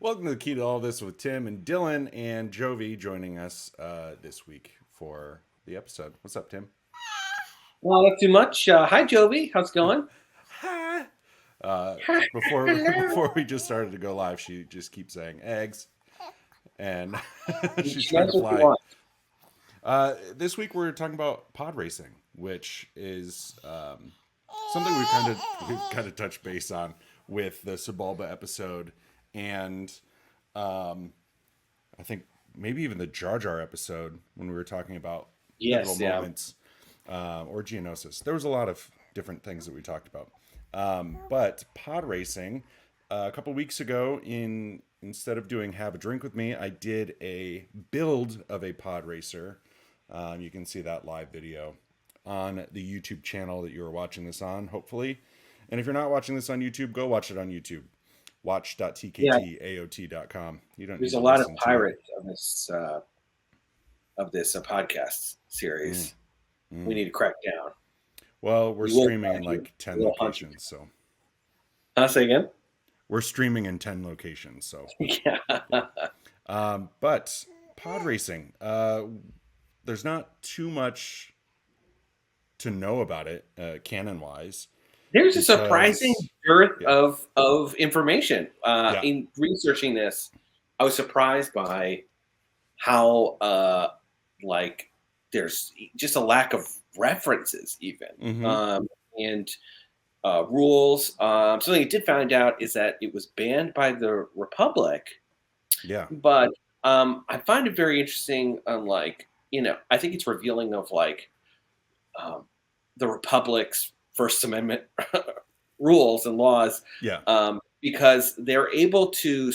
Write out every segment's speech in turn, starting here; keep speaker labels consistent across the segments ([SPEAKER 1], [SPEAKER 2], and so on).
[SPEAKER 1] Welcome to the Key to All This with Tim and Dylan and Jovi joining us this week for the episode. What's up, Tim?
[SPEAKER 2] Well, not too much. Hi, Jovi. How's it going?
[SPEAKER 1] Hi.
[SPEAKER 2] Hello.
[SPEAKER 1] Before we just started to go live, she just keeps saying eggs, and she's
[SPEAKER 2] She
[SPEAKER 1] trying
[SPEAKER 2] knows
[SPEAKER 1] to
[SPEAKER 2] what you
[SPEAKER 1] fly.
[SPEAKER 2] want.
[SPEAKER 1] This week we're talking about pod racing, which is something we've kind of touched base on with the Sebulba episode, and I think maybe even the Jar Jar episode when we were talking about pivotal
[SPEAKER 2] Yes, yeah.
[SPEAKER 1] moments or Geonosis. There was a lot of different things that we talked about. But pod racing, a couple weeks ago, instead of doing Have a Drink with Me, I did a build of a pod racer. You can see that live video on the YouTube channel that you are watching this on, hopefully. And if you're not watching this on YouTube, go watch it on YouTube. Watch.tktaot.com. You don't
[SPEAKER 2] There's
[SPEAKER 1] need
[SPEAKER 2] a
[SPEAKER 1] to
[SPEAKER 2] lot of
[SPEAKER 1] listen to it.
[SPEAKER 2] pirates of this podcast series. We need to crack down.
[SPEAKER 1] Well, we're
[SPEAKER 2] We will
[SPEAKER 1] streaming in
[SPEAKER 2] find you.
[SPEAKER 1] like 10
[SPEAKER 2] We'll hunt you.
[SPEAKER 1] locations, so
[SPEAKER 2] I'll say again.
[SPEAKER 1] we're streaming in 10 locations, so
[SPEAKER 2] Yeah.
[SPEAKER 1] but pod racing, there's not too much to know about it canon wise.
[SPEAKER 2] There's a surprising dearth
[SPEAKER 1] yeah.
[SPEAKER 2] of information.
[SPEAKER 1] Yeah.
[SPEAKER 2] In researching this, I was surprised by how there's just a lack of references even and rules. Something I did find out is that it was banned by the Republic.
[SPEAKER 1] Yeah.
[SPEAKER 2] But I find it very interesting. I think it's revealing of the Republic's First Amendment rules and laws.
[SPEAKER 1] Yeah.
[SPEAKER 2] Because they're able to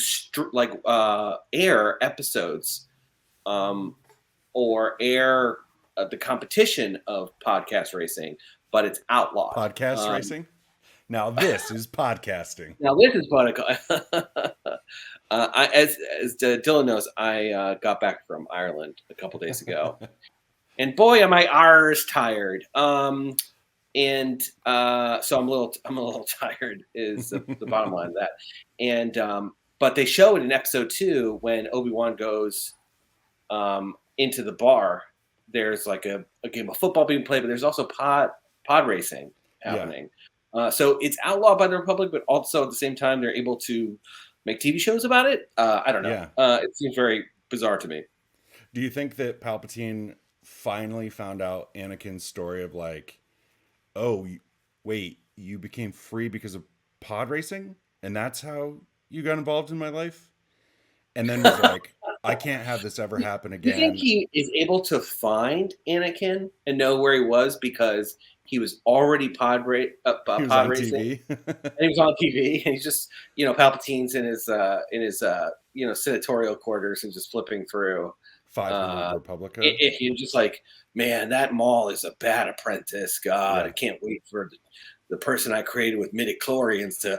[SPEAKER 2] air episodes or air the competition of podcast racing, but it's outlawed.
[SPEAKER 1] Podcast racing? Now this is podcasting.
[SPEAKER 2] Now this is podcast. As Dylan knows, I got back from Ireland a couple days ago, and boy, am I R's tired. So I'm a little tired. Is the bottom line of that. And but they show it in episode 2 when Obi Wan goes into the bar. There's like a game of football being played, but there's also pod racing happening. Yeah. So it's outlawed by the Republic, but also at the same time they're able to make TV shows about it. I don't know. Yeah. It seems very bizarre to me.
[SPEAKER 1] Do you think that Palpatine finally found out Anakin's story of oh, wait, you became free because of pod racing? And that's how you got involved in my life? And then was like, I can't have this ever happen again.
[SPEAKER 2] You think he is able to find Anakin and know where he was because he was already pod racing?
[SPEAKER 1] TV.
[SPEAKER 2] And he was on TV, and he's just, Palpatine's in his senatorial quarters and just flipping through
[SPEAKER 1] 500 Republica.
[SPEAKER 2] If you're just like, man, that Maul is a bad apprentice. God, I can't wait for the person I created with midichlorians to.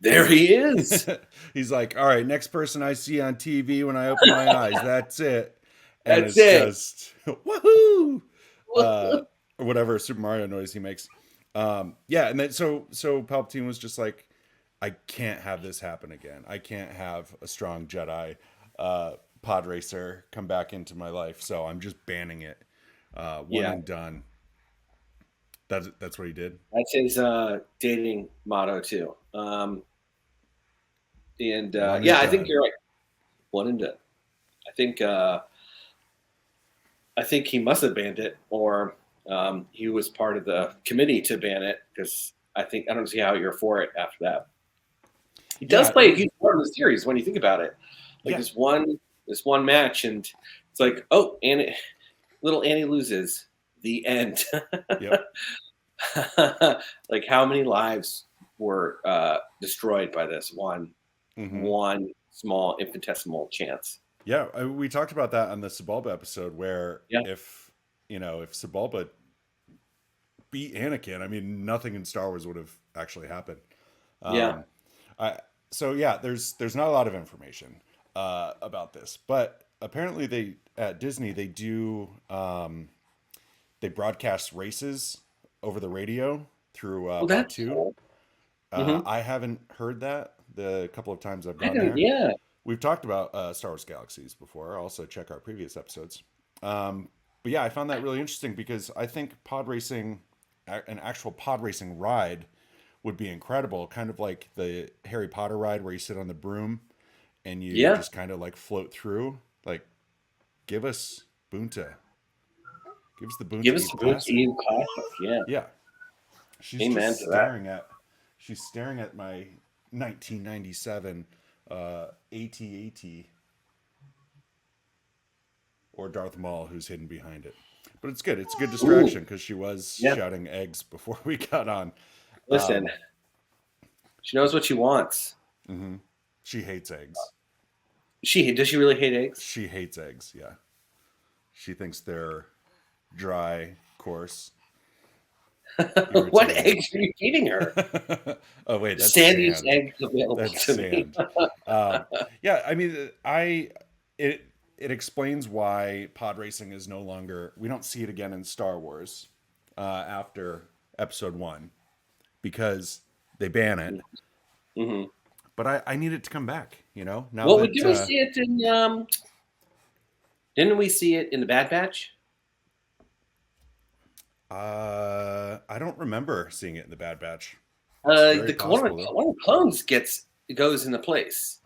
[SPEAKER 2] There he is.
[SPEAKER 1] He's like, all right, next person I see on TV when I open my eyes, that's it. And
[SPEAKER 2] that's it.
[SPEAKER 1] Just woohoo, or whatever Super Mario noise he makes. And then so Palpatine was just like, I can't have this happen again. I can't have a strong Jedi pod racer come back into my life, so I'm just banning it. One and done. That's what he did.
[SPEAKER 2] That's his dating motto too. I think you're right. One and done. I think he must have banned it, or he was part of the committee to ban it, because I don't see how you're for it after that. He does play a huge part in the series when you think about it. This one match, and it's like, oh, and little Annie loses. The end.
[SPEAKER 1] Yep.
[SPEAKER 2] Like, how many lives were destroyed by this one small infinitesimal chance?
[SPEAKER 1] Yeah, we talked about that on the Sebulba episode, where if Sebulba beat Anakin, I mean, nothing in Star Wars would have actually happened. There's not a lot of information about this, but apparently at Disney they do they broadcast races over the radio through Pod 2.
[SPEAKER 2] Cool.
[SPEAKER 1] I haven't heard that the couple of times I've gone there. we've talked about Star Wars Galaxies before. Also, check our previous episodes. But yeah, I found that really interesting because I think an actual pod racing ride, would be incredible. Kind of like the Harry Potter ride where you sit on the broom and you
[SPEAKER 2] Yeah.
[SPEAKER 1] just kind of like float through. Like, give us Boonta. Give us the Boonta
[SPEAKER 2] Give us
[SPEAKER 1] Eve
[SPEAKER 2] the
[SPEAKER 1] Classic.
[SPEAKER 2] Eve Classic. Yeah.
[SPEAKER 1] Yeah. She's
[SPEAKER 2] Amen
[SPEAKER 1] just
[SPEAKER 2] to that.
[SPEAKER 1] she's staring at my 1997 AT-AT, or Darth Maul, who's hidden behind it. But it's good. It's a good distraction because she was
[SPEAKER 2] Yeah.
[SPEAKER 1] shouting eggs before we got on.
[SPEAKER 2] Listen, she knows what she wants.
[SPEAKER 1] She hates eggs.
[SPEAKER 2] Does she really hate eggs?
[SPEAKER 1] She hates eggs, yeah. She thinks they're dry, coarse.
[SPEAKER 2] What eggs are you feeding her?
[SPEAKER 1] Oh wait, that's
[SPEAKER 2] Sandy's
[SPEAKER 1] sand.
[SPEAKER 2] eggs available
[SPEAKER 1] That's
[SPEAKER 2] to me.
[SPEAKER 1] sand. Yeah, I mean, it explains why pod racing is no longer. We don't see it again in Star Wars after Episode 1 because they ban it.
[SPEAKER 2] Mm-hmm.
[SPEAKER 1] But I need it to come back. You know, now
[SPEAKER 2] Well,
[SPEAKER 1] that
[SPEAKER 2] did we see it in? Didn't we see it in the Bad Batch?
[SPEAKER 1] I don't remember seeing it in the Bad Batch.
[SPEAKER 2] One of
[SPEAKER 1] very possible, though.
[SPEAKER 2] the clones goes into place.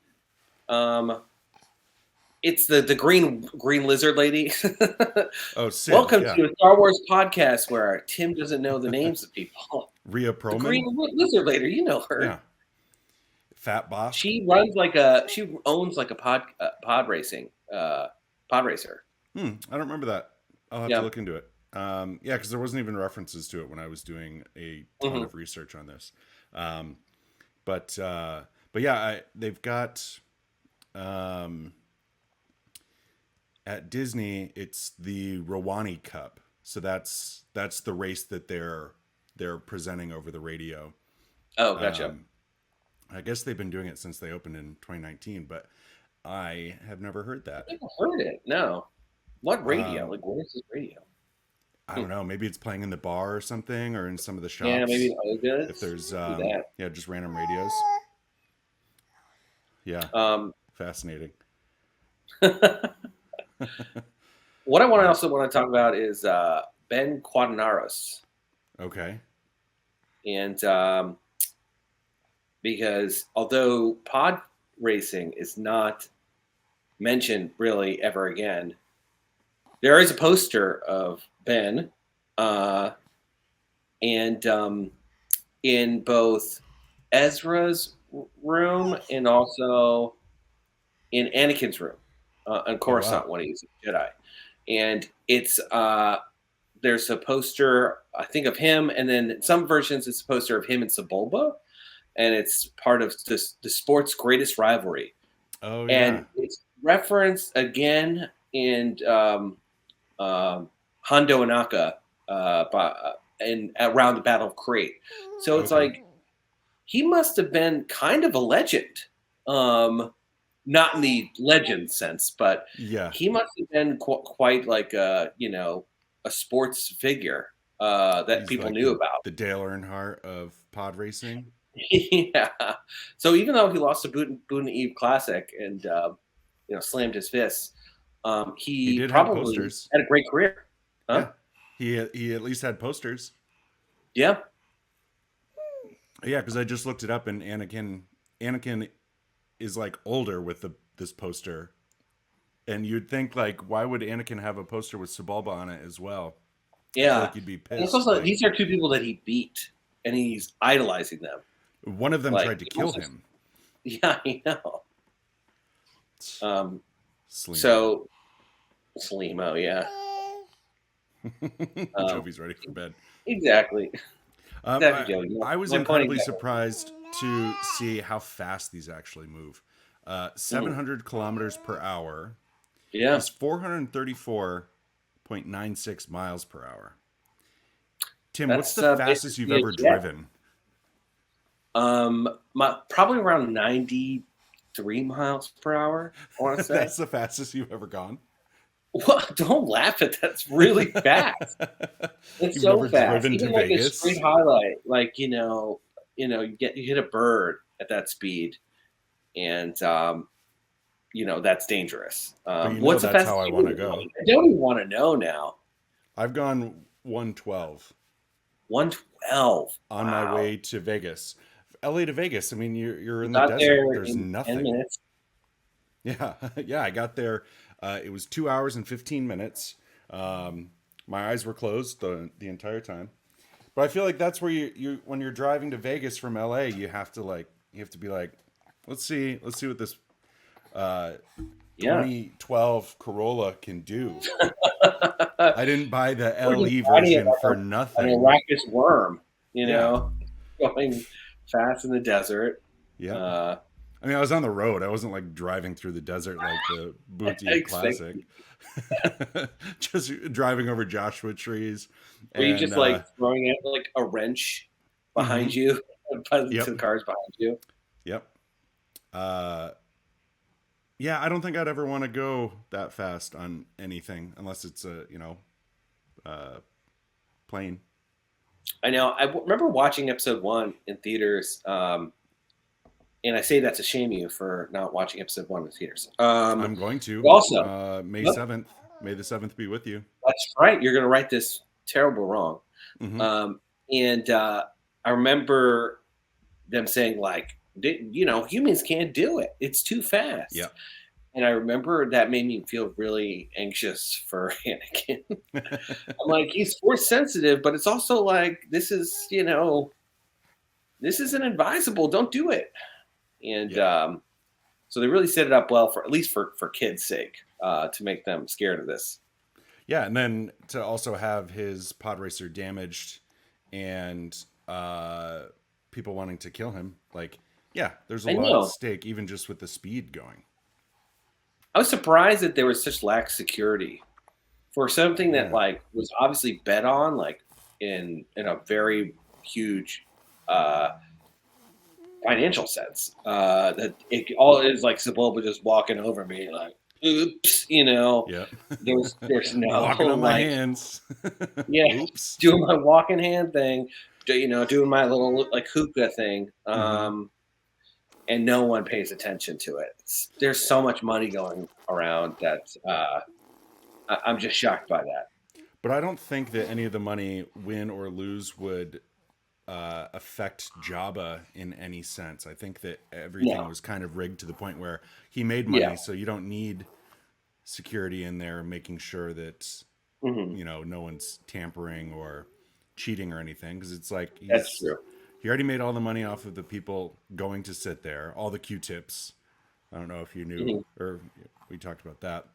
[SPEAKER 2] It's the green lizard lady.
[SPEAKER 1] Oh, Sid,
[SPEAKER 2] Welcome
[SPEAKER 1] yeah.
[SPEAKER 2] to a Star Wars podcast where Tim doesn't know the names of people.
[SPEAKER 1] Rhea
[SPEAKER 2] The
[SPEAKER 1] Perlman.
[SPEAKER 2] green lizard lady, you know her.
[SPEAKER 1] Yeah. Fat Boss.
[SPEAKER 2] She owns like a pod racing pod racer.
[SPEAKER 1] I don't remember that. I'll have
[SPEAKER 2] Yeah.
[SPEAKER 1] to look into it. Yeah, because there wasn't even references to it when I was doing a ton of research on this. But yeah, they've got at Disney, it's the Rwani Cup. So that's the race that they're presenting over the radio.
[SPEAKER 2] Oh, gotcha.
[SPEAKER 1] I guess they've been doing it since they opened in 2019, but I have never heard that.
[SPEAKER 2] I never heard it. No. What radio? Like, where's this radio?
[SPEAKER 1] I don't know. Maybe it's playing in the bar or something, or in some of the shops.
[SPEAKER 2] Yeah, maybe good.
[SPEAKER 1] If there's
[SPEAKER 2] that.
[SPEAKER 1] yeah, just random radios. Yeah. Fascinating.
[SPEAKER 2] What I also want to talk about is Ben Quadinaros.
[SPEAKER 1] Okay.
[SPEAKER 2] And because although pod racing is not mentioned really ever again, there is a poster of Ben, and in both Ezra's room and also in Anakin's room, on Coruscant when he's a Jedi. And it's there's a poster, I think, of him, and then in some versions it's a poster of him and Sebulba, and it's part of the sport's greatest rivalry.
[SPEAKER 1] Oh yeah.
[SPEAKER 2] And it's referenced again in Hondo Anaka around the Battle of Crete. So it's like he must have been kind of a legend. Not in the legend sense, but
[SPEAKER 1] yeah,
[SPEAKER 2] he must have been quite like a sports figure that
[SPEAKER 1] he's
[SPEAKER 2] people
[SPEAKER 1] like
[SPEAKER 2] knew about.
[SPEAKER 1] The Dale Earnhardt of pod racing.
[SPEAKER 2] Yeah. So even though he lost the Boone Eve Classic and slammed his fists, he
[SPEAKER 1] did
[SPEAKER 2] probably
[SPEAKER 1] have posters.
[SPEAKER 2] had a great career. Huh?
[SPEAKER 1] Yeah. He at least had posters.
[SPEAKER 2] Yeah.
[SPEAKER 1] Yeah, because I just looked it up, and Anakin is like older with this poster, and you'd think like, why would Anakin have a poster with Sebulba on it as well?
[SPEAKER 2] Yeah,
[SPEAKER 1] I feel like you'd be pissed.
[SPEAKER 2] Also, these are two people that he beat, and he's idolizing them.
[SPEAKER 1] One of them tried to kill him.
[SPEAKER 2] Yeah, I know.
[SPEAKER 1] Slimo.
[SPEAKER 2] So, Slimo, yeah.
[SPEAKER 1] Jovi's ready for bed.
[SPEAKER 2] Exactly.
[SPEAKER 1] I was incredibly surprised to see how fast these actually move. 700 kilometers per hour.
[SPEAKER 2] Yeah.
[SPEAKER 1] Is 434.96 miles per hour. Tim, what's the fastest you've ever driven?
[SPEAKER 2] Probably around 93 miles per hour, I want to say.
[SPEAKER 1] That's the fastest you've ever gone?
[SPEAKER 2] Well, don't laugh at that. That's really fast. It's
[SPEAKER 1] You've
[SPEAKER 2] so
[SPEAKER 1] never
[SPEAKER 2] fast.
[SPEAKER 1] driven
[SPEAKER 2] Even
[SPEAKER 1] to
[SPEAKER 2] like
[SPEAKER 1] Vegas?
[SPEAKER 2] a straight highlight, like you hit a bird at that speed, and that's dangerous.
[SPEAKER 1] But
[SPEAKER 2] What's the
[SPEAKER 1] that's
[SPEAKER 2] fastest
[SPEAKER 1] how I
[SPEAKER 2] you
[SPEAKER 1] want to
[SPEAKER 2] ever
[SPEAKER 1] go.
[SPEAKER 2] gone? I don't even want to know now.
[SPEAKER 1] I've gone 112
[SPEAKER 2] 112.
[SPEAKER 1] on my way to Vegas. LA to Vegas. I mean, you're
[SPEAKER 2] You
[SPEAKER 1] in the
[SPEAKER 2] got
[SPEAKER 1] desert.
[SPEAKER 2] there
[SPEAKER 1] There's
[SPEAKER 2] in 10
[SPEAKER 1] nothing.
[SPEAKER 2] minutes.
[SPEAKER 1] Yeah, yeah. I got there. It was 2 hours and 15 minutes. My eyes were closed the entire time. But I feel like that's where you when you're driving to Vegas from LA, you have to be like, let's see what this uh,
[SPEAKER 2] Yeah.
[SPEAKER 1] 2012 Corolla can do.
[SPEAKER 2] We're
[SPEAKER 1] I didn't buy the
[SPEAKER 2] just
[SPEAKER 1] LE
[SPEAKER 2] riding it
[SPEAKER 1] version for
[SPEAKER 2] like an
[SPEAKER 1] nothing.
[SPEAKER 2] Arrakis worm,
[SPEAKER 1] Yeah,
[SPEAKER 2] going fast in the desert.
[SPEAKER 1] yeah.
[SPEAKER 2] Uh,
[SPEAKER 1] I mean, I was on the road. I wasn't like driving through the desert like the Boutique Classic.
[SPEAKER 2] expect-
[SPEAKER 1] Just driving over Joshua trees
[SPEAKER 2] were you
[SPEAKER 1] and
[SPEAKER 2] just like throwing out like a wrench behind
[SPEAKER 1] mhm.
[SPEAKER 2] you to
[SPEAKER 1] Yep,
[SPEAKER 2] the cars behind you?
[SPEAKER 1] yep. Uh, yeah, I don't think I'd ever want to go that fast on anything unless it's a uh, plane.
[SPEAKER 2] I know. Remember watching episode 1 in theaters, and I say that to shame you for not watching episode 1 in theaters.
[SPEAKER 1] I'm going to
[SPEAKER 2] Also,
[SPEAKER 1] May
[SPEAKER 2] yep,
[SPEAKER 1] 7th. May the 7th be with you.
[SPEAKER 2] that's right. You're going to write this terrible wrong.
[SPEAKER 1] Hmm.
[SPEAKER 2] And I remember them saying like, humans can't do it. It's too fast.
[SPEAKER 1] Yeah.
[SPEAKER 2] And I remember that made me feel really anxious for Anakin. I'm like, he's force sensitive, but it's also like this isn't advisable. Don't do it. And
[SPEAKER 1] Yeah.
[SPEAKER 2] so they really set it up well for at least for kids' sake to make them scared of this.
[SPEAKER 1] Yeah, and then to also have his pod racer damaged and people wanting to kill him. Like, yeah, there's a
[SPEAKER 2] I
[SPEAKER 1] lot at
[SPEAKER 2] know.
[SPEAKER 1] stake, even just with the speed going.
[SPEAKER 2] I was surprised that there was such lax security for something that
[SPEAKER 1] Yeah.
[SPEAKER 2] like was obviously bet on, like in a very huge financial sense. That it all is like Sebulba just walking over me, like, oops,
[SPEAKER 1] Yeah.
[SPEAKER 2] There's no
[SPEAKER 1] Walking on my
[SPEAKER 2] like,
[SPEAKER 1] hands.
[SPEAKER 2] yeah,
[SPEAKER 1] Oops.
[SPEAKER 2] doing my walking hand thing, doing my little like hookah thing.
[SPEAKER 1] Hmm.
[SPEAKER 2] And no one pays attention to it. There's so much money going around that I'm just shocked by that.
[SPEAKER 1] But I don't think that any of the money, win or lose, would affect Jabba in any sense. I think that everything
[SPEAKER 2] No,
[SPEAKER 1] was kind of rigged to the point where he made
[SPEAKER 2] yeah,
[SPEAKER 1] money, so you don't need security in there making sure that
[SPEAKER 2] hmm,
[SPEAKER 1] no one's tampering or cheating or anything, because it's like
[SPEAKER 2] that's true.
[SPEAKER 1] he already made all the money off of the people going to sit there, all the Q-tips. I don't know if you knew
[SPEAKER 2] Hmm.
[SPEAKER 1] or we talked about that,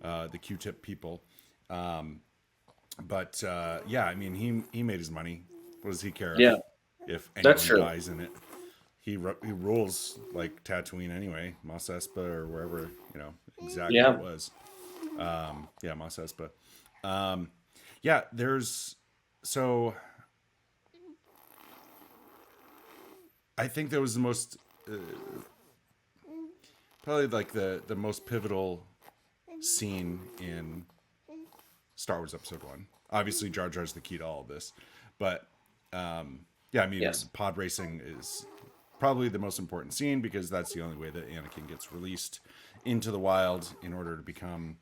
[SPEAKER 1] the Q-tip people. But yeah, I mean, he made his money. What does he care
[SPEAKER 2] Yeah,
[SPEAKER 1] if
[SPEAKER 2] that's
[SPEAKER 1] anyone
[SPEAKER 2] true.
[SPEAKER 1] dies in it? He rules like Tatooine anyway, Mos Espa or wherever exactly
[SPEAKER 2] Yeah,
[SPEAKER 1] it was. Yeah, Mos Espa. Yeah, there's so I think that was the most probably like the most pivotal scene in Star Wars Episode 1. Obviously, Jar Jar's the key to all of this, but yeah, I mean,
[SPEAKER 2] yes,
[SPEAKER 1] pod racing is probably the most important scene because that's the only way that Anakin gets released into the wild in order to become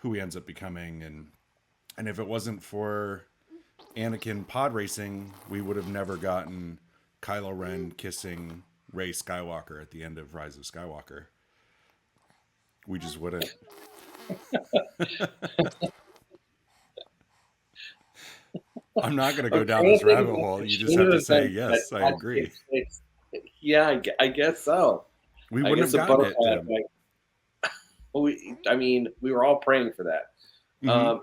[SPEAKER 1] who he ends up becoming. And if it wasn't for Anakin pod racing, we would have never gotten Kylo Ren kissing Rey Skywalker at the end of Rise of Skywalker. We just wouldn't. I'm not going to go
[SPEAKER 2] I'm
[SPEAKER 1] down
[SPEAKER 2] trying
[SPEAKER 1] this
[SPEAKER 2] to think of
[SPEAKER 1] rabbit
[SPEAKER 2] like
[SPEAKER 1] hole.
[SPEAKER 2] the
[SPEAKER 1] You just
[SPEAKER 2] chain
[SPEAKER 1] have
[SPEAKER 2] of
[SPEAKER 1] to say,
[SPEAKER 2] events that
[SPEAKER 1] yes, I
[SPEAKER 2] had to
[SPEAKER 1] agree.
[SPEAKER 2] take place. Yeah, I guess so.
[SPEAKER 1] We
[SPEAKER 2] I
[SPEAKER 1] wouldn't
[SPEAKER 2] guess
[SPEAKER 1] have
[SPEAKER 2] the
[SPEAKER 1] gotten it.
[SPEAKER 2] butterfly effect. We were all praying for that.
[SPEAKER 1] Mm-hmm.
[SPEAKER 2] Um,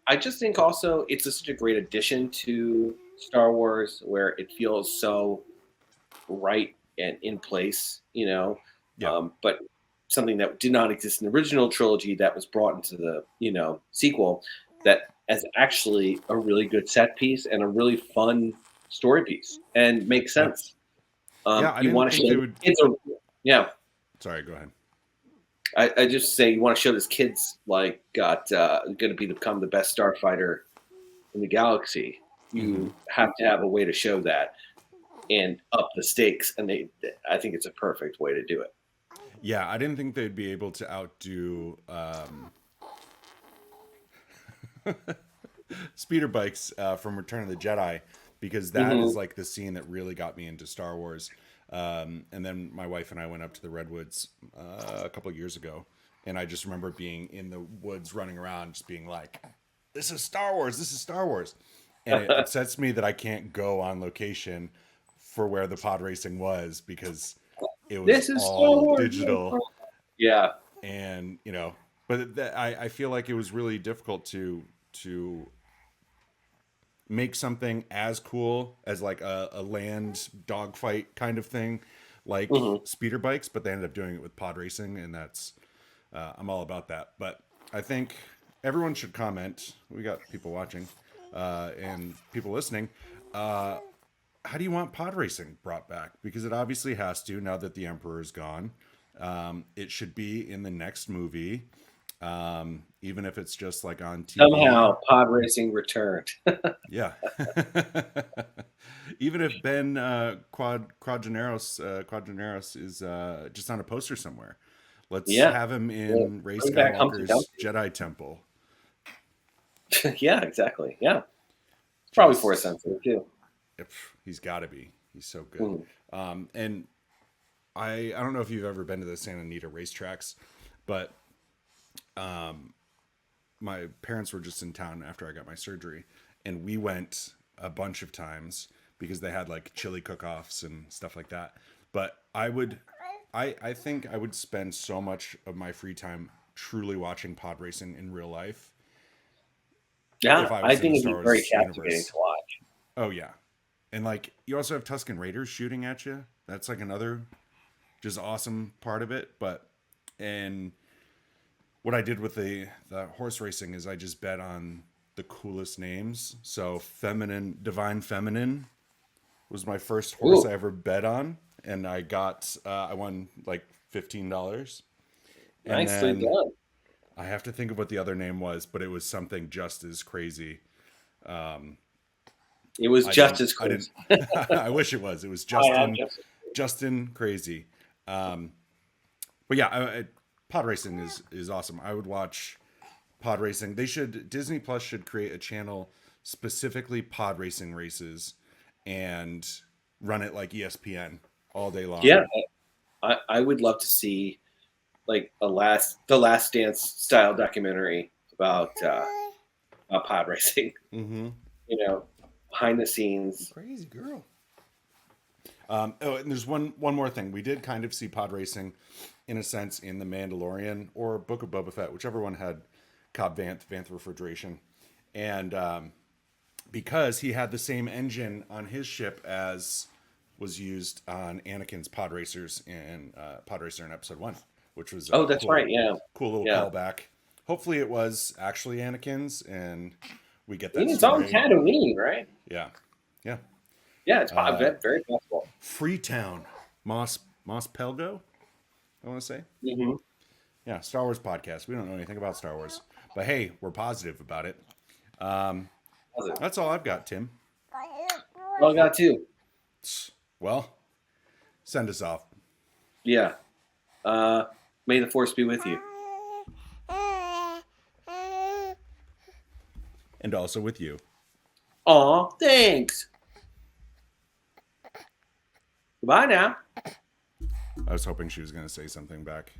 [SPEAKER 2] I just think also it's such a great addition to Star Wars, where it feels so right and in place,
[SPEAKER 1] Yeah.
[SPEAKER 2] but something that did not exist in the original trilogy that was brought into the sequel, that as actually a really good set piece and a really fun story piece and makes
[SPEAKER 1] Yeah.
[SPEAKER 2] sense.
[SPEAKER 1] Yeah. I
[SPEAKER 2] You
[SPEAKER 1] didn't
[SPEAKER 2] want to
[SPEAKER 1] think
[SPEAKER 2] show
[SPEAKER 1] they
[SPEAKER 2] the
[SPEAKER 1] would.
[SPEAKER 2] kids yeah.
[SPEAKER 1] Sorry, go ahead.
[SPEAKER 2] I just say you want to show this kid's like got going to become the best starfighter in the galaxy.
[SPEAKER 1] Mm-hmm.
[SPEAKER 2] You have to have a way to show that and up the stakes, and I think it's a perfect way to do it.
[SPEAKER 1] Yeah, I didn't think they'd be able to outdo speeder bikes from Return of the Jedi, because that is
[SPEAKER 2] Hmm.
[SPEAKER 1] like the scene that really got me into Star Wars. And then my wife and I went up to the Redwoods a couple of years ago, and I just remember being in the woods running around, just being like, "This is Star Wars! This is Star Wars!" And it upsets me that I can't go on location for where the pod racing was, because it was
[SPEAKER 2] This is Star
[SPEAKER 1] all
[SPEAKER 2] Wars.
[SPEAKER 1] digital.
[SPEAKER 2] Yeah.
[SPEAKER 1] And but I feel like it was really difficult to make something as cool as like a land dogfight kind of thing, like
[SPEAKER 2] Hmm.
[SPEAKER 1] speeder bikes, but they ended up doing it with pod racing, and that's I'm all about that. But I think everyone should comment. We got people watching and people listening. How do you want pod racing brought back? Because it obviously has to, now that the Emperor is gone. It should be in the next movie, even if it's just like on TV.
[SPEAKER 2] Somehow, pod racing returned.
[SPEAKER 1] Yeah. Even if Ben Quadraneros is just on a poster somewhere, let's
[SPEAKER 2] Yeah.
[SPEAKER 1] have him
[SPEAKER 2] Yeah.
[SPEAKER 1] in Rey
[SPEAKER 2] Bring back Humpty
[SPEAKER 1] Skywalker's
[SPEAKER 2] Dumpty.
[SPEAKER 1] Jedi Temple.
[SPEAKER 2] Yeah, exactly. Yeah. It's probably force
[SPEAKER 1] Just,
[SPEAKER 2] sensitive too.
[SPEAKER 1] he's got to be. He's so good.
[SPEAKER 2] Mm.
[SPEAKER 1] And I don't know if you've ever been to the Santa Anita racetracks, but my parents were just in town after I got my surgery, and we went a bunch of times because they had like chili cook-offs and stuff like that. But I think I would spend so much of my free time truly watching pod racing in real life
[SPEAKER 2] Yeah,
[SPEAKER 1] if I
[SPEAKER 2] I
[SPEAKER 1] was in
[SPEAKER 2] think
[SPEAKER 1] the
[SPEAKER 2] it'd
[SPEAKER 1] Star
[SPEAKER 2] be very
[SPEAKER 1] Wars
[SPEAKER 2] captivating
[SPEAKER 1] universe.
[SPEAKER 2] to watch.
[SPEAKER 1] Oh yeah. And like you also have Tusken Raiders shooting at you. That's like another just awesome part of it. But and what I did with the horse racing is I just bet on the coolest names. So Divine Feminine was my first horse
[SPEAKER 2] Ooh,
[SPEAKER 1] I ever bet on, and I won like $15. And
[SPEAKER 2] nicely
[SPEAKER 1] then
[SPEAKER 2] done.
[SPEAKER 1] I have to think of what the other name was, but it was something just as crazy.
[SPEAKER 2] It was
[SPEAKER 1] I
[SPEAKER 2] just
[SPEAKER 1] didn't
[SPEAKER 2] as
[SPEAKER 1] I
[SPEAKER 2] cool.
[SPEAKER 1] didn't I wish it was. It was
[SPEAKER 2] I had just.
[SPEAKER 1] Justin Crazy. But yeah, pod racing is awesome. I would watch pod racing. Disney Plus should create a channel specifically pod racing races and run it like ESPN all day long.
[SPEAKER 2] Yeah, I would love to see like the Last Dance style documentary about pod racing.
[SPEAKER 1] Mm-hmm.
[SPEAKER 2] You know, behind the scenes.
[SPEAKER 1] Crazy girl. Oh, and there's one more thing. We did kind of see pod racing, in a sense, in the Mandalorian or Book of Boba Fett, whichever one had Cobb Vanth refrigeration, and because he had the same engine on his ship as was used on Anakin's pod racer in Episode 1, which was
[SPEAKER 2] Oh,
[SPEAKER 1] a
[SPEAKER 2] that's right. Yeah,
[SPEAKER 1] cool little
[SPEAKER 2] yeah.
[SPEAKER 1] callback. Hopefully, it was actually Anakin's, and we get that
[SPEAKER 2] It's on
[SPEAKER 1] story.
[SPEAKER 2] Tatooine, right?
[SPEAKER 1] Yeah, yeah.
[SPEAKER 2] Yeah, it's very possible.
[SPEAKER 1] Freetown, Moss Pelgo, I want to say.
[SPEAKER 2] Hmm.
[SPEAKER 1] Yeah, Star Wars podcast. We don't know anything about Star Wars, but hey, we're positive about it. That's all I've got, Tim.
[SPEAKER 2] Well, I got two.
[SPEAKER 1] Well, send us off.
[SPEAKER 2] Yeah. May the force be with you.
[SPEAKER 1] And also with you.
[SPEAKER 2] Aw, thanks. Goodbye now.
[SPEAKER 1] I was hoping she was going to say something back.